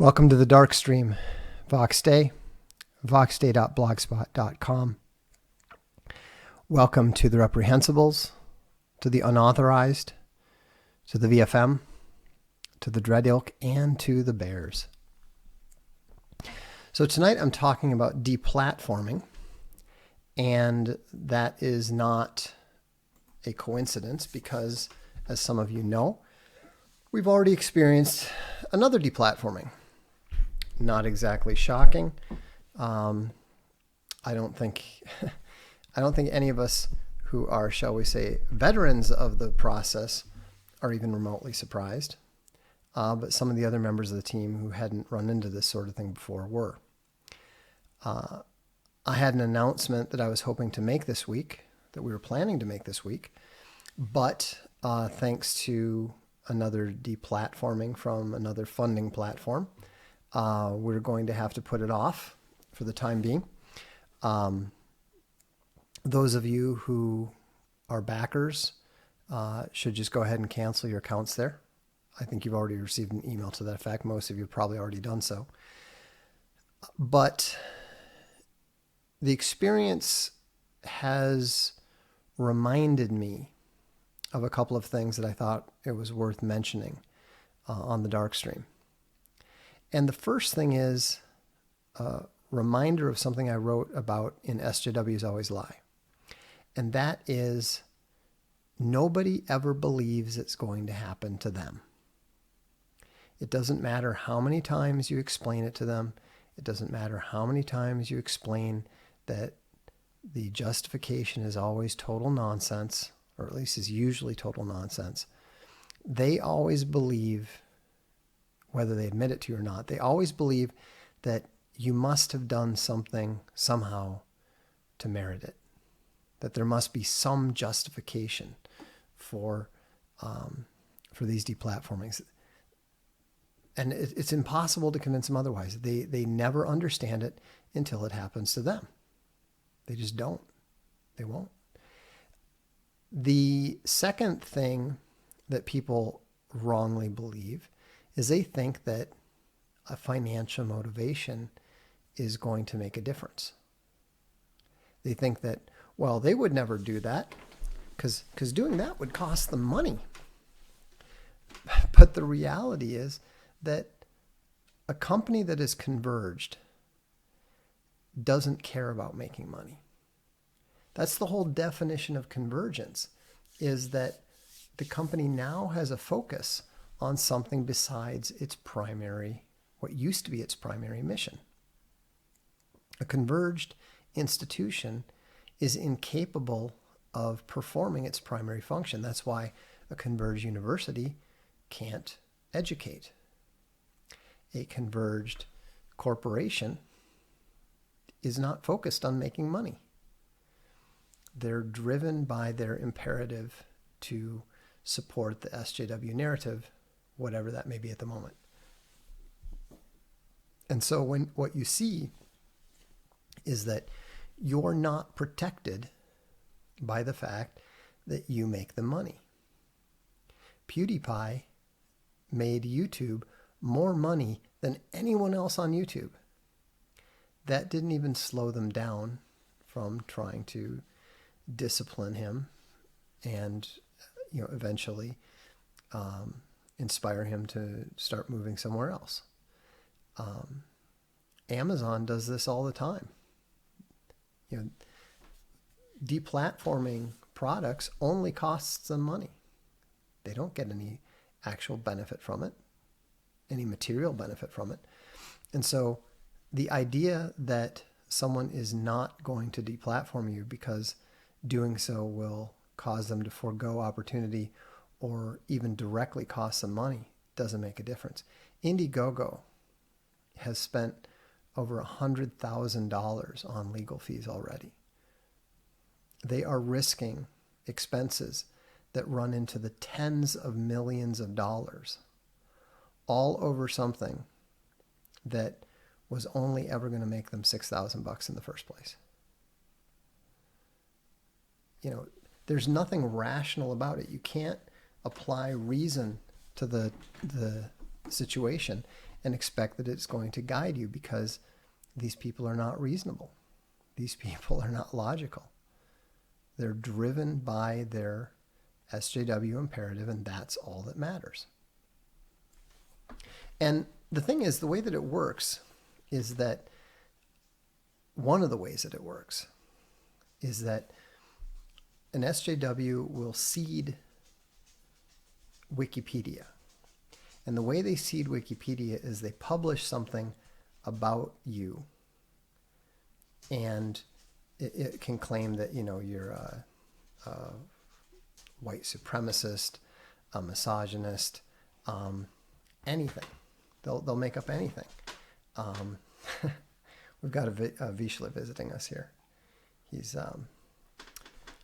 Welcome to the Darkstream, Voxday, voxday.blogspot.com. Welcome to the reprehensibles, to the unauthorized, to the VFM, to the Dread Ilk, and to the Bears. So tonight I'm talking about deplatforming, and that is not a coincidence because, as some of you know, we've already experienced another deplatforming. Not exactly shocking. I don't think any of us who are, shall we say, veterans of the process are even remotely surprised. But some of the other members of the team who hadn't run into this sort of thing before were. I had an announcement that I was hoping to make this week, that we were planning to make this week, but thanks to another deplatforming from another funding platform, we're going to have to put it off for the time being. Those of you who are backers should just go ahead and cancel your accounts there. I think you've already received an email to that effect. Most of you have probably already done so. But the experience has reminded me of a couple of things that I thought it was worth mentioning on the Darkstream. And the first thing is a reminder of something I wrote about in SJWs Always Lie. And that is, nobody ever believes it's going to happen to them. It doesn't matter how many times you explain it to them. It doesn't matter how many times you explain that the justification is always total nonsense, or at least is usually total nonsense. They always believe, whether they admit it to you or not, they always believe that you must have done something somehow to merit it. That there must be some justification for these deplatformings. And it's impossible to convince them otherwise. They never understand it until it happens to them. They just don't. They won't. The second thing that people wrongly believe is they think that a financial motivation is going to make a difference. They think that, well, they would never do that because doing that would cost them money. But the reality is that a company that is converged doesn't care about making money. That's the whole definition of convergence, is that the company now has a focus on something besides its primary, what used to be its primary mission. A converged institution is incapable of performing its primary function. That's why a converged university can't educate. A converged corporation is not focused on making money. They're driven by their imperative to support the SJW narrative, whatever that may be at the moment. And so what you see is that you're not protected by the fact that you make the money. PewDiePie made YouTube more money than anyone else on YouTube. That didn't even slow them down from trying to discipline him and eventually inspire him to start moving somewhere else. Amazon does this all the time. Deplatforming products only costs them money. They don't get any actual benefit from it, any material benefit from it. And so the idea that someone is not going to deplatform you because doing so will cause them to forego opportunity or even directly cost them money doesn't make a difference. Indiegogo has spent over $100,000 on legal fees already. They are risking expenses that run into the tens of millions of dollars, all over something that was only ever going to make them $6,000 in the first place. There's nothing rational about it. You can't apply reason to the situation and expect that it's going to guide you, because these people are not reasonable. These people are not logical. They're driven by their SJW imperative, and that's all that matters. And the thing is, the way that it works is that one of the ways that it works is that an SJW will seed Wikipedia. And the way they seed Wikipedia is they publish something about you, and it can claim that, you know, you're a white supremacist, a misogynist, anything. They'll make up anything. We've got a Vishla visiting us here. He's a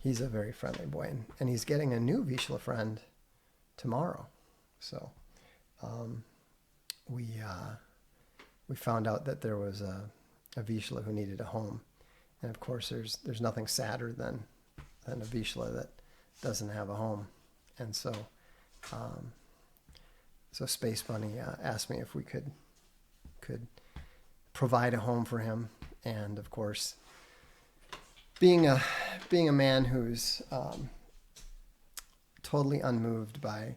very friendly boy, and he's getting a new Vishla friend tomorrow. So we found out that there was a Vishla who needed a home, and of course there's nothing sadder than a Vishla that doesn't have a home. And so Space Bunny asked me if we could provide a home for him. And of course, being a man who's totally unmoved by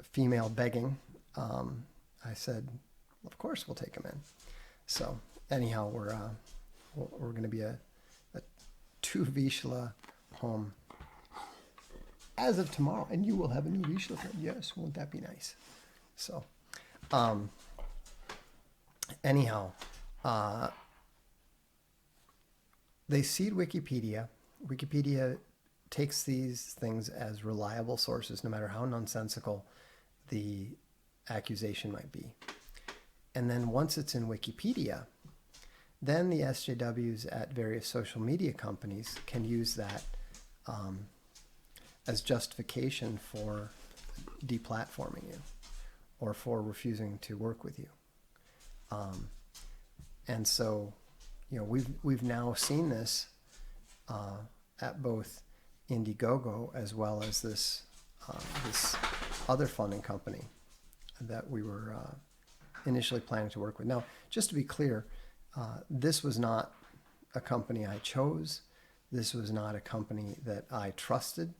female begging, I said, of course we'll take him in. So anyhow, we're going to be a 2 Vishla home as of tomorrow, and you will have a new Vishla friend. Yes, won't that be nice? So, anyhow, they seed Wikipedia. Wikipedia takes these things as reliable sources, no matter how nonsensical the accusation might be. And then once it's in Wikipedia, then the SJWs at various social media companies can use that as justification for deplatforming you or for refusing to work with you. And so, you know, we've now seen this at both Indiegogo as well as this other funding company that we were initially planning to work with. Now, just to be clear, this was not a company I chose. This was not a company that I trusted.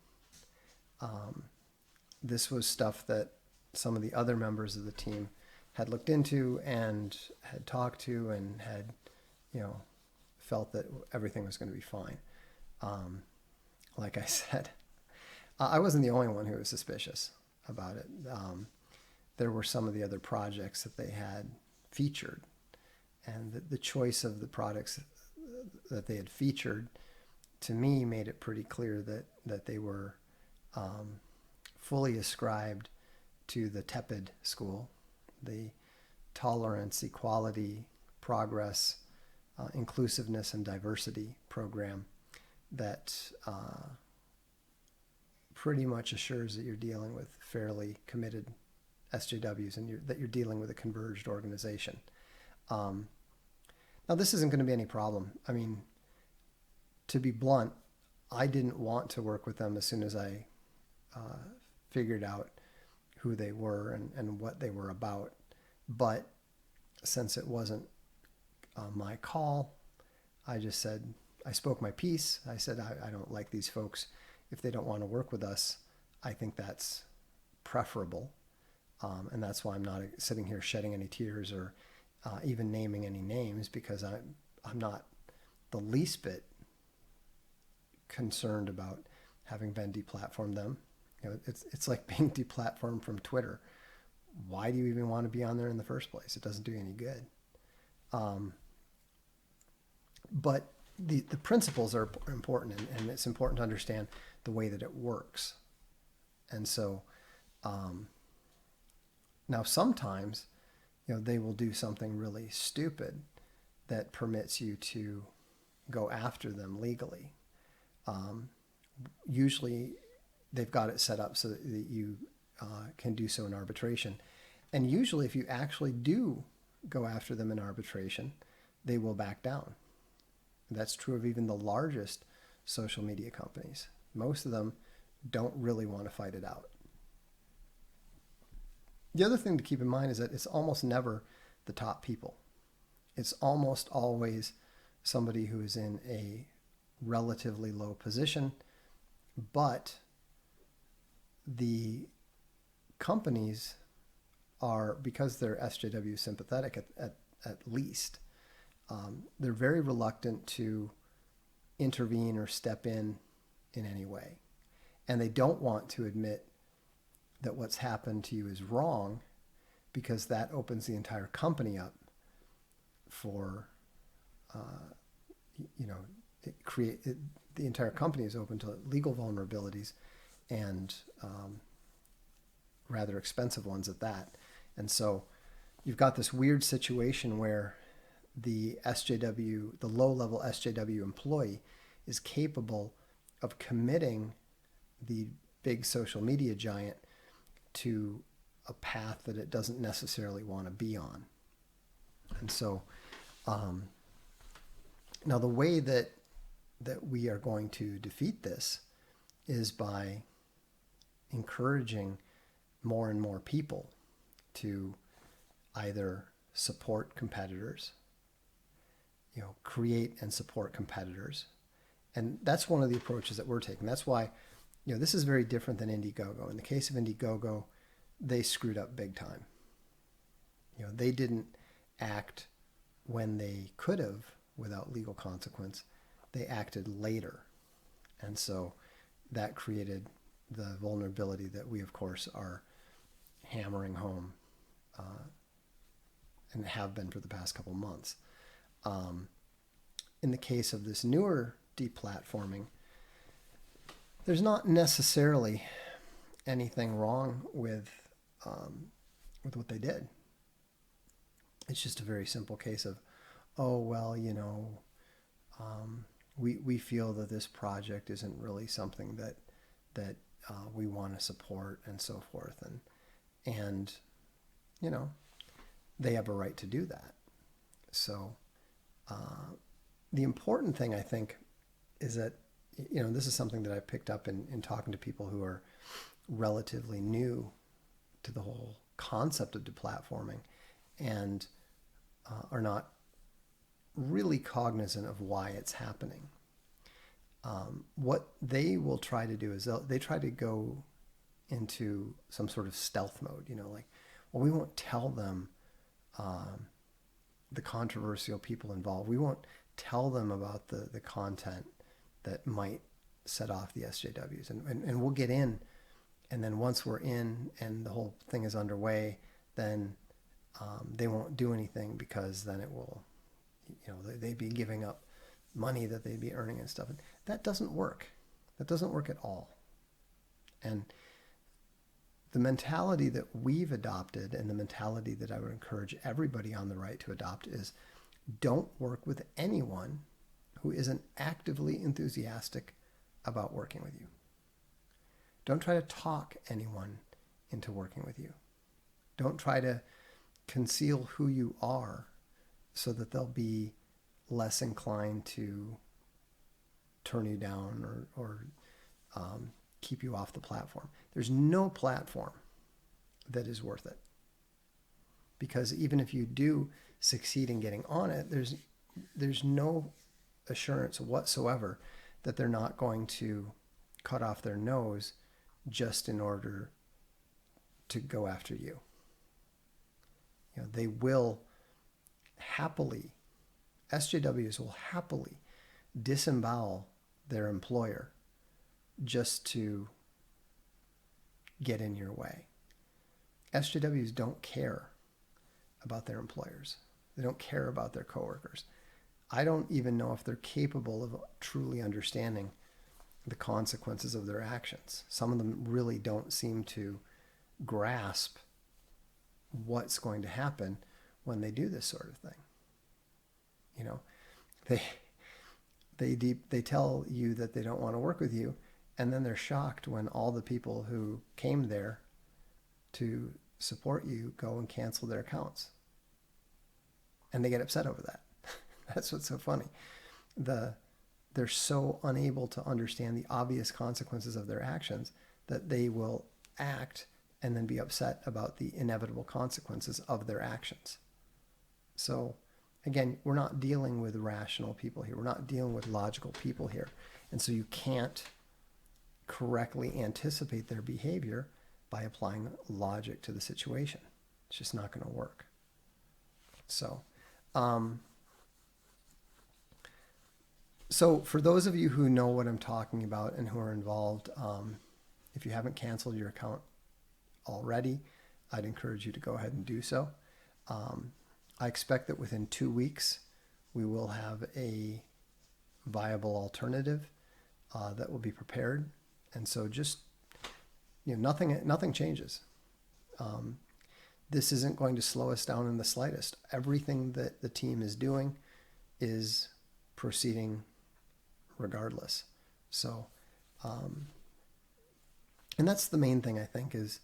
This was stuff that some of the other members of the team had looked into and had talked to and had, you know, felt that everything was going to be fine. Like I said, I wasn't the only one who was suspicious about it. There were some of the other projects that they had featured, and the choice of the products that they had featured, to me, made it pretty clear that they were fully ascribed to the tepid school, the tolerance, equality, progress, inclusiveness, and diversity program that pretty much assures that you're dealing with fairly committed SJWs and that you're dealing with a converged organization. Now, this isn't going to be any problem. I mean, to be blunt, I didn't want to work with them as soon as I figured out who they were and what they were about. But since it wasn't my call, I just said, I spoke my piece. I said, I don't like these folks. If they don't want to work with us, I think that's preferable. And that's why I'm not sitting here shedding any tears or even naming any names, because I'm not the least bit concerned about having been deplatformed them. You know, it's like being deplatformed from Twitter. Why do you even want to be on there in the first place? It doesn't do you any good. But the principles are important, and it's important to understand the way that it works. And so now sometimes, you know, they will do something really stupid that permits you to go after them legally. Usually they've got it set up so that you can do so in arbitration. And usually if you actually do go after them in arbitration, they will back down. That's true of even the largest social media companies. Most of them don't really want to fight it out. The other thing to keep in mind is that it's almost never the top people. It's almost always somebody who is in a relatively low position, but the companies are, because they're SJW sympathetic at least, they're very reluctant to intervene or step in any way. And they don't want to admit that what's happened to you is wrong, because that opens the entire company up for, the entire company is open to legal vulnerabilities, and rather expensive ones at that. And so you've got this weird situation where the SJW, the low-level SJW employee, is capable of committing the big social media giant to a path that it doesn't necessarily want to be on. And so now the way that we are going to defeat this is by encouraging more and more people to either support competitors, create and support competitors. And that's one of the approaches that we're taking. That's why, this is very different than Indiegogo. In the case of Indiegogo, they screwed up big time. They didn't act when they could have without legal consequence. They acted later. And so that created the vulnerability that we, of course, are hammering home and have been for the past couple months. In the case of this newer deplatforming, there's not necessarily anything wrong with what they did. It's just a very simple case of, we feel that this project isn't really something that we want to support, and so forth, and they have a right to do that. So the important thing, I think, is that this is something that I picked up in talking to people who are relatively new to the whole concept of deplatforming and are not really cognizant of why it's happening. What they will try to do is they try to go into some sort of stealth mode, we won't tell them the controversial people involved. We won't tell them about the content that might set off the SJWs. And we'll get in, and then once we're in and the whole thing is underway, then they won't do anything, because then it will, they'd be giving up money that they'd be earning and stuff. And that doesn't work. That doesn't work at all. And the mentality that we've adopted, and the mentality that I would encourage everybody on the right to adopt, is don't work with anyone who isn't actively enthusiastic about working with you. Don't try to talk anyone into working with you. Don't try to conceal who you are so that they'll be less inclined to turn you down or keep you off the platform. There's no platform that is worth it, because even if you do succeed in getting on it, there's no assurance whatsoever that they're not going to cut off their nose just in order to go after you. They will happily, SJWs will happily disembowel their employer just to get in your way. SJWs don't care about their employers. They don't care about their coworkers. I don't even know if they're capable of truly understanding the consequences of their actions. Some of them really don't seem to grasp what's going to happen when they do this sort of thing. They tell you that they don't want to work with you, and then they're shocked when all the people who came there to support you go and cancel their accounts. And they get upset over that. That's what's so funny. They're so unable to understand the obvious consequences of their actions that they will act and then be upset about the inevitable consequences of their actions. So again, we're not dealing with rational people here. We're not dealing with logical people here. And so you can't correctly anticipate their behavior by applying logic to the situation. It's just not going to work. So, so for those of you who know what I'm talking about and who are involved, if you haven't canceled your account already, I'd encourage you to go ahead and do so. I expect that within 2 weeks, we will have a viable alternative that will be prepared. And so just, nothing changes. This isn't going to slow us down in the slightest. Everything that the team is doing is proceeding regardless. So, and that's the main thing, I think, is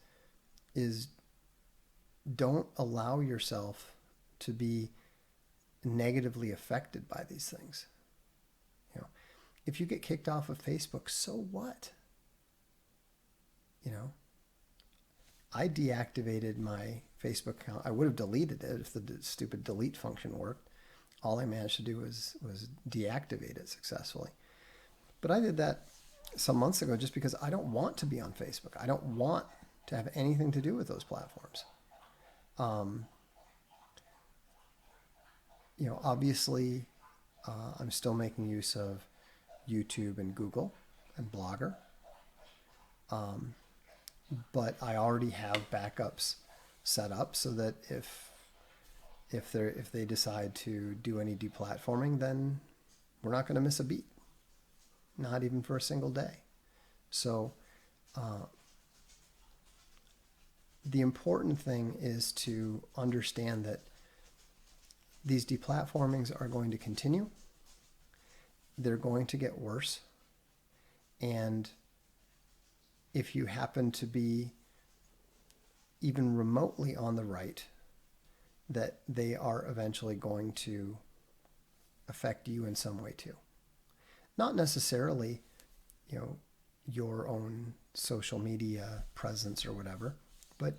don't allow yourself to be negatively affected by these things. If you get kicked off of Facebook, so what? I deactivated my Facebook account. I would have deleted it if the stupid delete function worked. All I managed to do was deactivate it successfully. But I did that some months ago just because I don't want to be on Facebook. I don't want to have anything to do with those platforms. Obviously, I'm still making use of YouTube and Google and Blogger. But I already have backups set up so that if they decide to do any deplatforming, then we're not going to miss a beat, not even for a single day. So the important thing is to understand that these deplatformings are going to continue. They're going to get worse. And if you happen to be even remotely on the right, that they are eventually going to affect you in some way too. Not necessarily, your own social media presence or whatever, but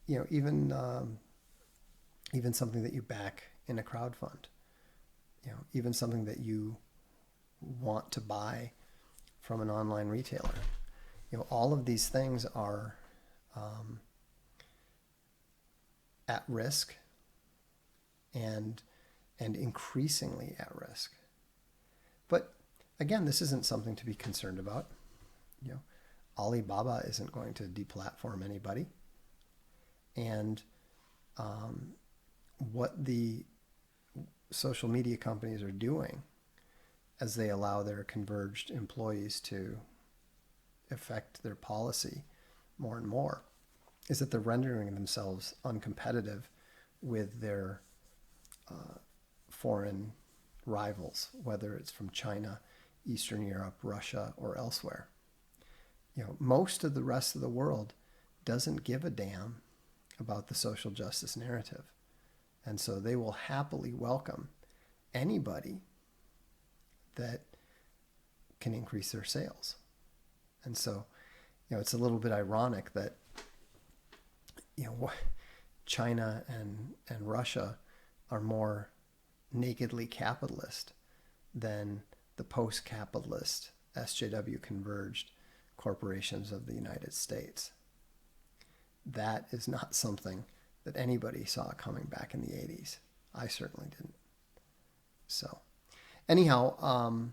even something that you back in a crowd fund, even something that you want to buy from an online retailer. All of these things are at risk and increasingly at risk. But again, this isn't something to be concerned about. Alibaba isn't going to deplatform anybody. And what the social media companies are doing as they allow their converged employees to affect their policy more and more is that they're rendering themselves uncompetitive with their foreign rivals, whether it's from China, Eastern Europe, Russia, or elsewhere. Most of the rest of the world doesn't give a damn about the social justice narrative. And so they will happily welcome anybody that can increase their sales. And so, it's a little bit ironic that, China and Russia are more nakedly capitalist than the post-capitalist SJW converged corporations of the United States. That is not something that anybody saw coming back in the 80s. I certainly didn't. So anyhow,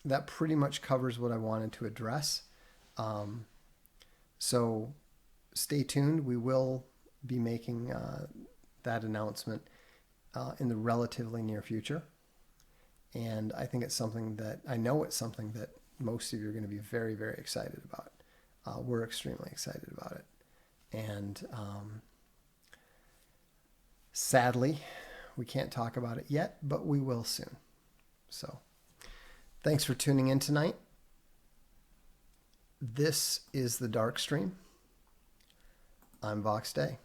that pretty much covers what I wanted to address. So stay tuned. We will be making that announcement in the relatively near future. And I think it's something that, I know it's something that most of you are going to be very, very excited about. We're extremely excited about it. And sadly, we can't talk about it yet, but we will soon. So thanks for tuning in tonight. This is the Darkstream. I'm Vox Day.